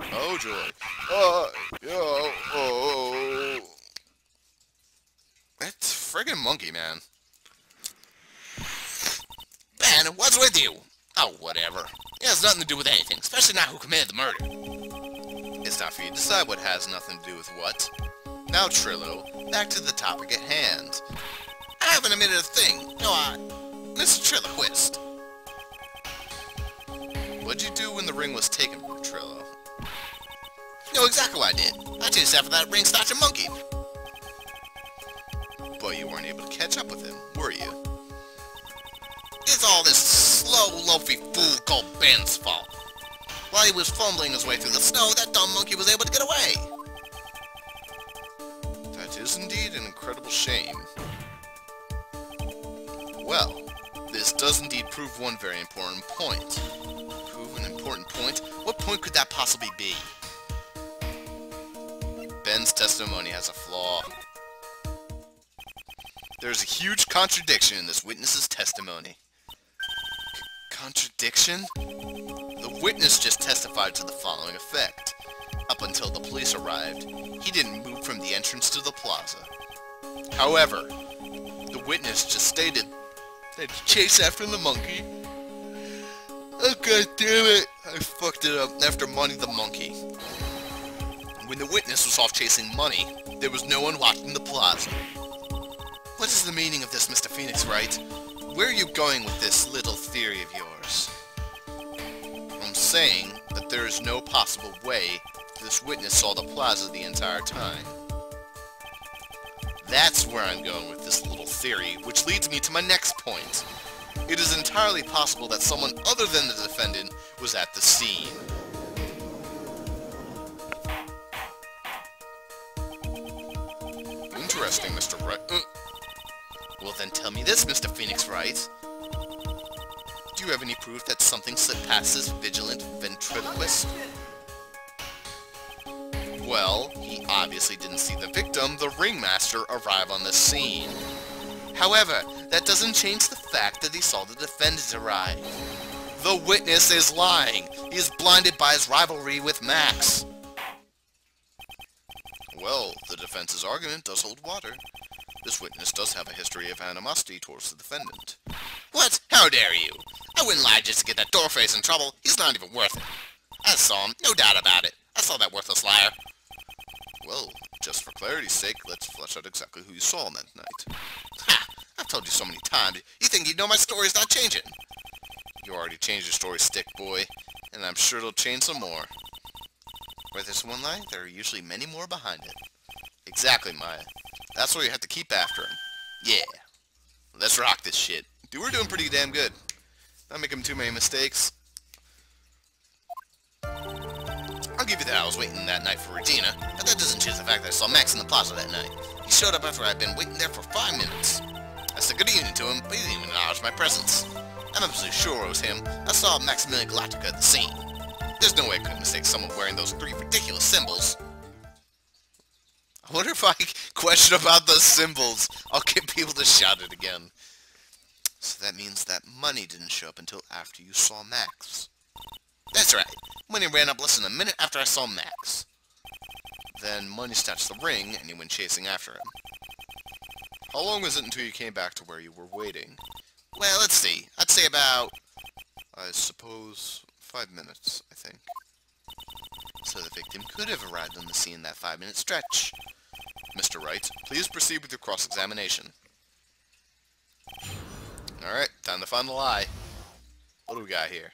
Oh joy. Oh. That friggin' monkey, man. Ben, what's with you? Oh, whatever. It has nothing to do with anything, especially not who committed the murder. It's not for you to decide what has nothing to do with what. Now, Trillo, back to the topic at hand. I haven't admitted a thing. No, Mr. Trilloquist. What'd you do when the ring was taken from Trillo? You know exactly what I did. I chased after that ring-snatching monkey. But you weren't able to catch up with him, were you? It's all this slow, loafy fool called Ben's fault. While he was fumbling his way through the snow, that dumb monkey was able to get away. That is indeed an incredible shame. Well, this does indeed prove one very important point. Prove an important point? What point could that possibly be? Ben's testimony has a flaw. There's a huge contradiction in this witness's testimony. Contradiction? The witness just testified to the following effect. Up until the police arrived, he didn't move from the entrance to the plaza. However, the witness just stated that he chased after the monkey. Oh god damn it! I fucked it up after Money the monkey. When the witness was off chasing Money, there was no one watching the plaza. What is the meaning of this, Mr. Phoenix Wright? Where are you going with this little theory of yours? I'm saying that there is no possible way this witness saw the plaza the entire time. That's where I'm going with this little theory, which leads me to my next point. It is entirely possible that someone other than the defendant was at the scene. Interesting, Mr. Wright. Well then tell me this, Mr. Phoenix Wright. Do you have any proof that something slipped past this vigilant ventriloquist? Well, he obviously didn't see the victim, the ringmaster, arrive on the scene. However, that doesn't change the fact that he saw the defendant arrive. The witness is lying. He is blinded by his rivalry with Max. Well, the defense's argument does hold water. This witness does have a history of animosity towards the defendant. What? How dare you? I wouldn't lie just to get that doorface in trouble. He's not even worth it. I saw him, no doubt about it. I saw that worthless liar. Well, just for clarity's sake, let's flesh out exactly who you saw that night. Ha! I've told you so many times. You think you know my story's not changing? You already changed your story, stick boy, and I'm sure it'll change some more. Where there's one lie, there are usually many more behind it. Exactly, Maya. That's why you have to keep after him. Yeah. Let's rock this shit. Dude, we're doing pretty damn good. Not making too many mistakes. I'll give you that I was waiting that night for Regina, but that doesn't change the fact that I saw Max in the plaza that night. He showed up after I'd been waiting there for 5 minutes. I said good evening to him, but he didn't even acknowledge my presence. I'm absolutely sure it was him. I saw Maximilian Galactica at the scene. There's no way I could mistake someone wearing those 3 ridiculous symbols. I wonder if I question about those symbols, I'll get people to shout it again. So that means that Money didn't show up until after you saw Max. That's right. Money ran up less than a minute after I saw Max. Then Money snatched the ring and he went chasing after him. How long was it until you came back to where you were waiting? Well, let's see. I'd say about, I suppose, 5 minutes, I think. So the victim could have arrived on the scene in that 5-minute stretch. Mr. Wright, please proceed with your cross-examination. Alright, time to find the lie. What do we got here?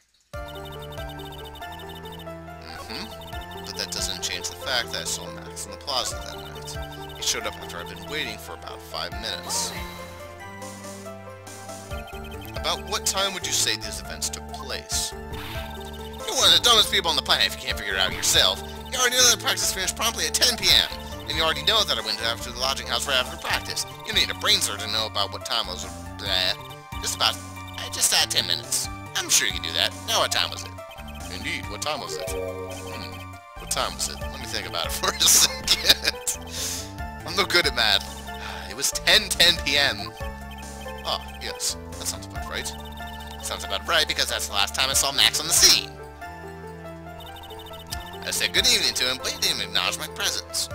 But that doesn't change the fact that I saw Max in the plaza that night. He showed up after I'd been waiting for about 5 minutes. About what time would you say these events took place? You're one of the dumbest people on the planet if you can't figure it out yourself. You already know that the practice finished promptly at 10 p.m. And you already know that I went after the lodging house right after practice. You don't need a brain surgeon to know about what time was. Just about 10 minutes. I'm sure you can do that. Now what time was it? Indeed, what time was it? What time was it? Let me think about it for a second. I'm no good at math. It was 10:10 p.m. Oh, yes. That sounds about right. Sounds about right because that's the last time I saw Max on the scene. I said good evening to him, but he didn't acknowledge my presence.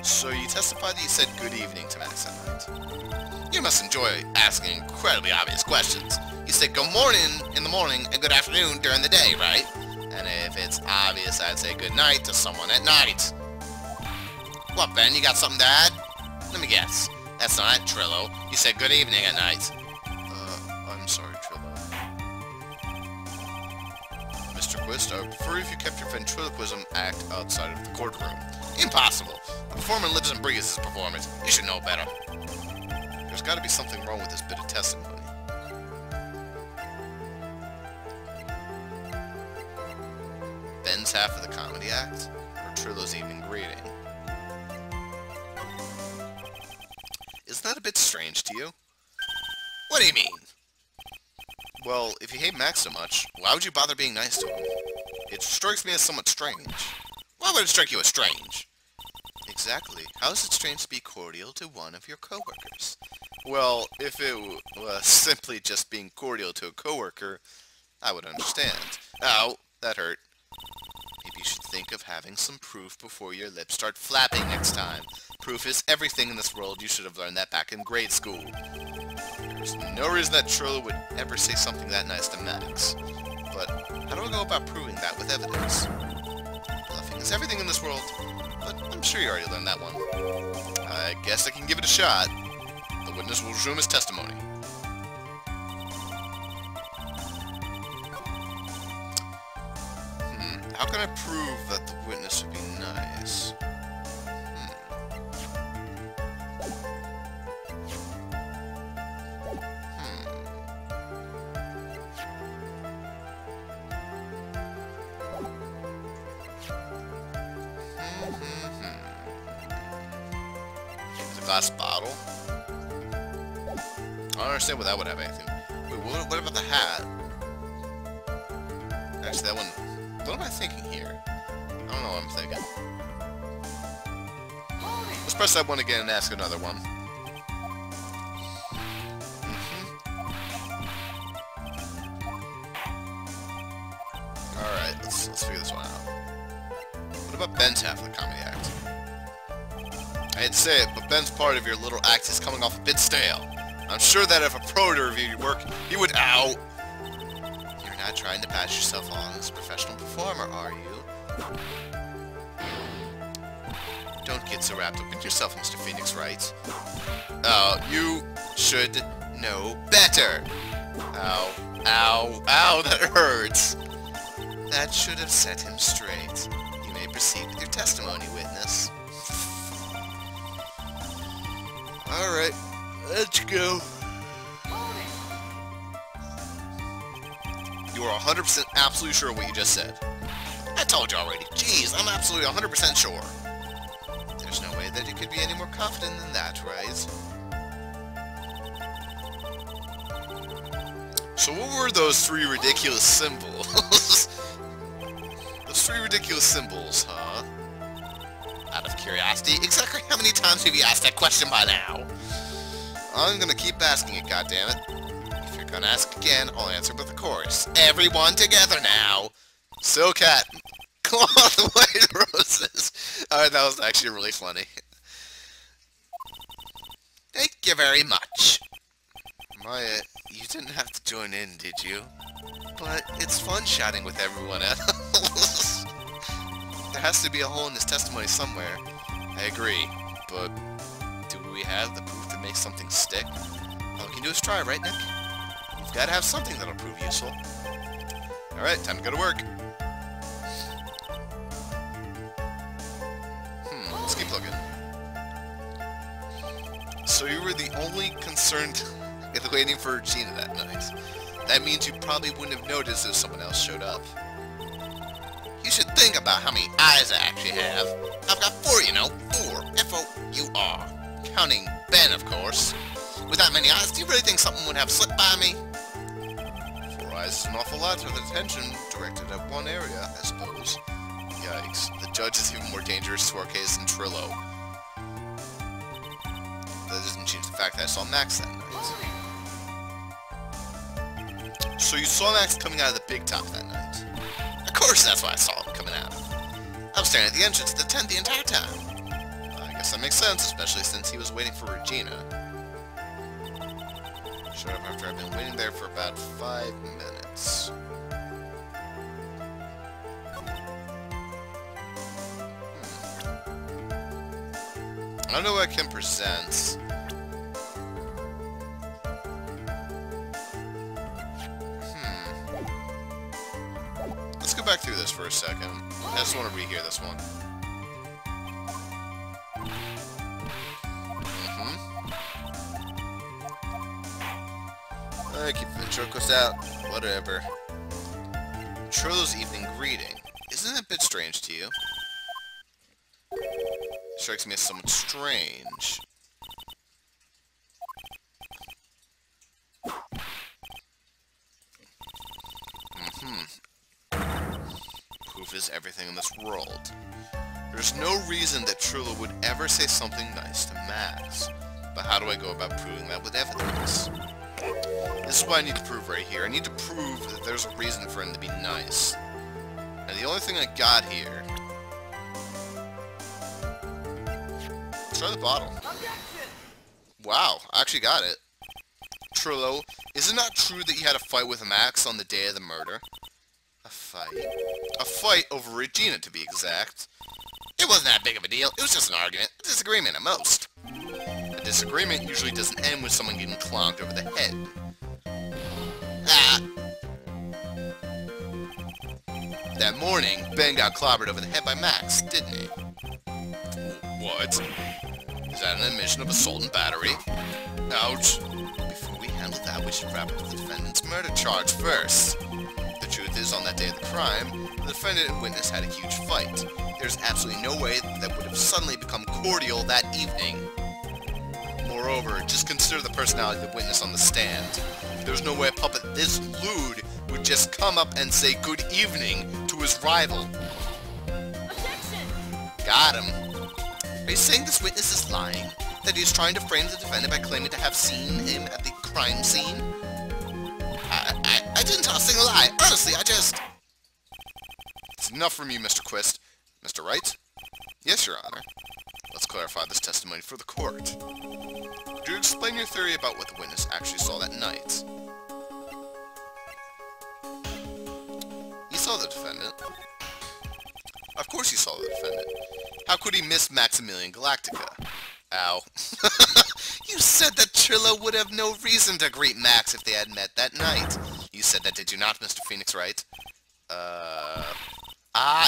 So you testified that you said good evening to Max that night. You must enjoy asking incredibly obvious questions. You said good morning in the morning and good afternoon during the day, right? And if it's obvious, I'd say good night to someone at night. What, Ben? You got something to add? Let me guess. That's not it, Trillo. You said good evening at night. I'm sorry, Trillo. Mr. Quist, I would prefer if you kept your ventriloquism act outside of the courtroom. Impossible. The performer lives and breathes his performance. You should know better. There's got to be something wrong with this bit of testimony. Ben's half of the comedy act, or Trillo's evening greeting? Isn't that a bit strange to you? What do you mean? Well, if you hate Max so much, why would you bother being nice to him? It strikes me as somewhat strange. Why would it strike you as strange? Exactly. How is it strange to be cordial to one of your coworkers? Well, if it was simply just being cordial to a coworker, I would understand. Ow, that hurt. Maybe you should think of having some proof before your lips start flapping next time. Proof is everything in this world. You should have learned that back in grade school. There's no reason that Trillo would ever say something that nice to Max. But how do I go about proving that with evidence? Bluffing is everything in this world, but I'm sure you already learned that one. I guess I can give it a shot. The witness will resume his testimony. How can I prove that the witness would be nice? Is a glass bottle? I don't understand why that would have anything. Wait, what about the hat? Actually, that one... What am I thinking here? I don't know what I'm thinking. Let's press that one again and ask another one. Alright, let's figure this one out. What about Ben's half of the comedy act? I hate to say it, but Ben's part of your little act is coming off a bit stale. I'm sure that if a pro to review your work, he would... Ow! You're not trying to pass yourself on as a professional performer, are you? Don't get so wrapped up in yourself, Mr. Phoenix Wright. Oh, you should know better! Ow. Ow. Ow, that hurts! That should have set him straight. You may proceed with your testimony, witness. Alright, let's go. You are 100% absolutely sure of what you just said. I told you already. Jeez, I'm absolutely 100% sure. There's no way that you could be any more confident than that, right? So what were those three ridiculous symbols? Those three ridiculous symbols, huh? Out of curiosity, exactly how many times have you asked that question by now? I'm gonna keep asking it, goddammit. If you're gonna ask again, I'll answer with a chorus. Everyone together now! Silcat, cloth white roses. Alright, that was actually really funny. Thank you very much. Maya, you didn't have to join in, did you? But it's fun chatting with everyone else. There has to be a hole in this testimony somewhere. I agree, but do we have the proof that makes something stick? All we can do is try, right, Nick? You've got to have something that'll prove useful. Alright, time to go to work. Let's keep looking. So you were the only concerned waiting for Regina that night. That means you probably wouldn't have noticed if someone else showed up. You should think about how many eyes I actually have. I've got 4, you know. 4. F-O-U-R. Counting Ben, of course. With that many eyes, do you really think something would have slipped by me? 4 eyes is an awful lot with attention directed at one area, I suppose. Yikes. The judge is even more dangerous to our case than Trillo. That doesn't change the fact that I saw Max that night. So you saw Max coming out of the big top that night. course that's why I saw him coming out. I was staring at the entrance of the tent the entire time. I guess that makes sense, especially since he was waiting for Regina. Showed up after I've been waiting there for about 5 minutes. I don't know what I can present. Let's go back through this for a second. I just want to rehear this one. Keep the chocos out. Whatever. Trollo's evening greeting. Isn't that a bit strange to you? Strikes me as somewhat strange. Proof is everything in this world. There's no reason that Trullo would ever say something nice to Max. But how do I go about proving that with evidence? This is what I need to prove right here. I need to prove that there's a reason for him to be nice. And the only thing I got here... Let's try the bottle. Wow, I actually got it. Trullo, is it not true that you had a fight with Max on the day of the murder? A fight? A fight over Regina, to be exact. It wasn't that big of a deal. It was just an argument. A disagreement at most. A disagreement usually doesn't end with someone getting clonked over the head. Ah! That morning, Ben got clobbered over the head by Max, didn't he? What? Is that an admission of assault and battery? Ouch. Before we handle that, we should wrap up the defendant's murder charge first. The truth is, on that day of the crime, the defendant and witness had a huge fight. There's absolutely no way that would have suddenly become cordial that evening. Moreover, just consider the personality of the witness on the stand. There's no way a puppet this lewd would just come up and say good evening to his rival. Objection! Got him. Are you saying this witness is lying? That he's trying to frame the defendant by claiming to have seen him at the crime scene? I didn't tell a single lie. Honestly, I just... It's enough from you, Mr. Quist. Mr. Wright? Yes, Your Honor. Let's clarify this testimony for the court. Could you explain your theory about what the witness actually saw that night? He saw the defendant. Of course he saw the defendant. How could he miss Maximilian Galactica? Ow. You said that Trillo would have no reason to greet Max if they had met that night. You said that, did you not, Mr. Phoenix Wright?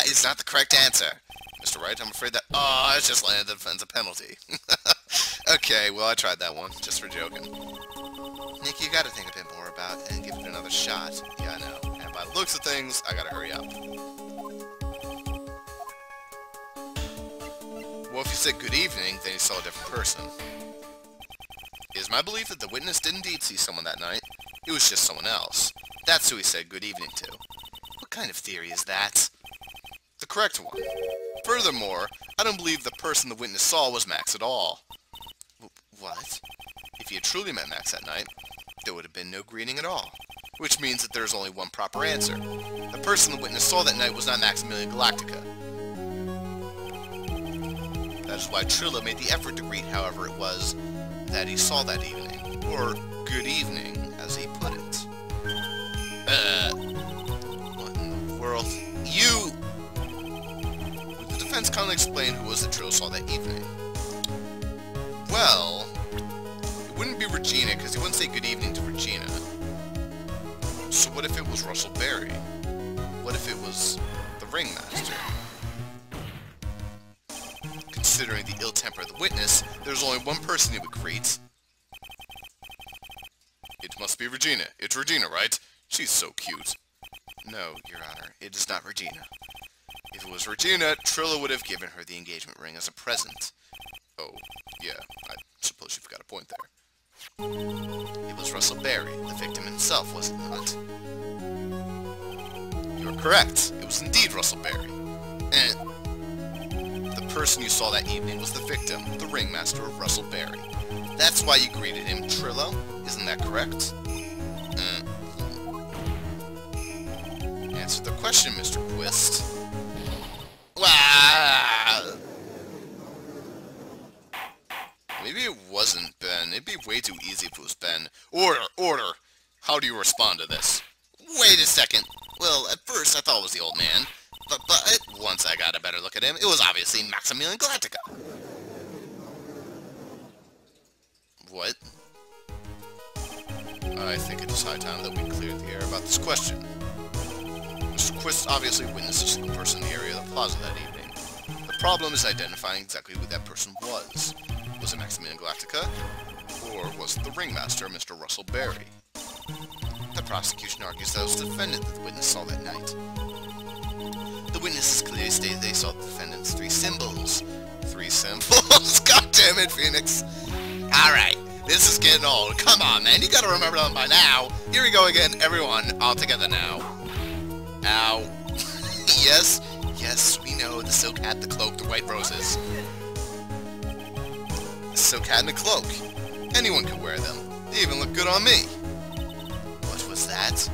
Is not the correct answer. Mr. Wright, I'm afraid that... it's just landed the defense a penalty. Okay, well, I tried that one, just for joking. Nick, you gotta think a bit more about it and give it another shot. Yeah, I know. And by the looks of things, I gotta hurry up. Well, if you said good evening, then you saw a different person. It is my belief that the witness did indeed see someone that night. It was just someone else. That's who he said good evening to. What kind of theory is that? The correct one. Furthermore, I don't believe the person the witness saw was Max at all. What? If he had truly met Max that night, there would have been no greeting at all. Which means that there's only one proper answer. The person the witness saw that night was not Maximilian Galactica. That is why Trillo made the effort to greet however it was that he saw that evening. Or, good evening, as he put it. What in the world? You! Would the defense kindly explain who was that Trillo saw that evening? Well, it wouldn't be Regina, because he wouldn't say good evening to Regina. So what if it was Russell Berry? What if it was the ringmaster? Considering the ill temper of the witness, there's only one person he would greet. It must be Regina. It's Regina, right? She's so cute. No, Your Honor, it is not Regina. If it was Regina, Trillo would have given her the engagement ring as a present. Oh, yeah, I suppose you've got a point there. It was Russell Berry, the victim himself, was it not? You're correct. It was indeed Russell Berry. The person you saw that evening was the victim, the ringmaster of Russell Berry. That's why you greeted him, Trillo. Isn't that correct? answer the question, Mr. Twist. Wow. Maybe it wasn't Ben. It'd be way too easy if it was Ben. Order! Order! How do you respond to this? Wait a second. Well, at first I thought it was the old man. But once I got a better look at him, it was obviously Maximilian Galactica. What? I think it is high time that we cleared the air about this question. Mr. Quist obviously witnessed a single person in the area of the plaza that evening. The problem is identifying exactly who that person was. Was it Maximilian Galactica? Or was it the ringmaster, Mr. Russell Berry? The prosecution argues that it was the defendant that the witness saw that night. The witnesses clearly stated they saw the defendant's 3 symbols. 3 symbols? God damn it, Phoenix! Alright, this is getting old. Come on, man, you gotta remember them by now. Here we go again, everyone, all together now. Ow. Yes, yes, we know, the silk hat, the cloak, the white roses. A silk hat and a cloak. Anyone could wear them. They even look good on me. What was that?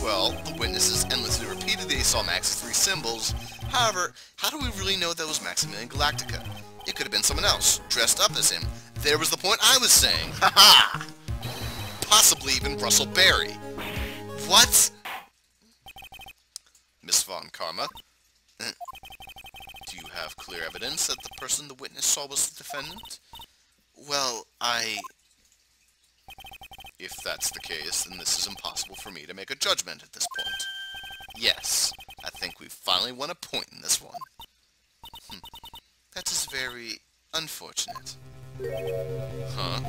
Well, the witnesses endlessly repeated they saw Max's 3 symbols. However, how do we really know that was Maximilian Galactica? It could have been someone else, dressed up as him. There was the point I was saying. Ha-ha! Possibly even Russell Berry. What? Miss Von Karma, do you have clear evidence that the person the witness saw was the defendant? Well, If that's the case, then this is impossible for me to make a judgment at this point. Yes, I think we've finally won a point in this one. That is very unfortunate. Huh?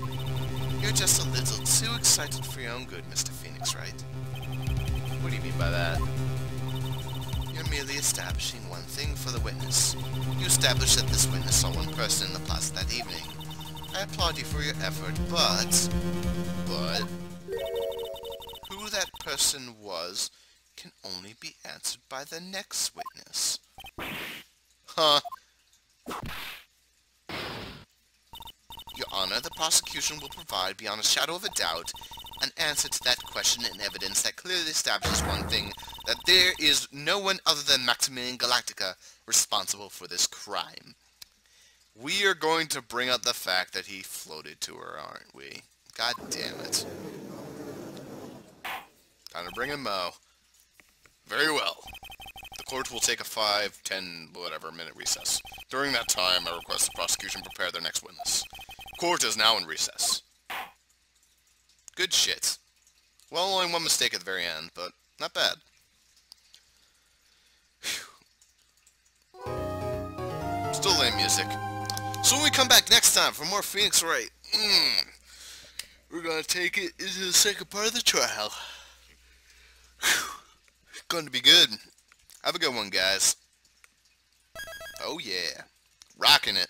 You're just a little too excited for your own good, Mr. Phoenix, right? What do you mean by that? You're merely establishing one thing for the witness. You established that this witness saw one person in the plaza that evening. I applaud you for your effort, but who that person was can only be answered by the next witness. Huh? Your Honor, the prosecution will provide, beyond a shadow of a doubt, an answer to that question and evidence that clearly establishes one thing, that there is no one other than Maximilian Galactica responsible for this crime. We are going to bring up the fact that he floated to her, aren't we? God damn it. Time to bring in Mo. Very well. The court will take a 5, 10, whatever minute recess. During that time, I request the prosecution prepare their next witness. Court is now in recess. Good shit. Well, only one mistake at the very end, but not bad. Whew. Still lame music. So when we come back next time for more Phoenix Wright, we're gonna take it into the second part of the trial. Whew. Going to be good. Have a good one, guys. Oh yeah. Rocking it.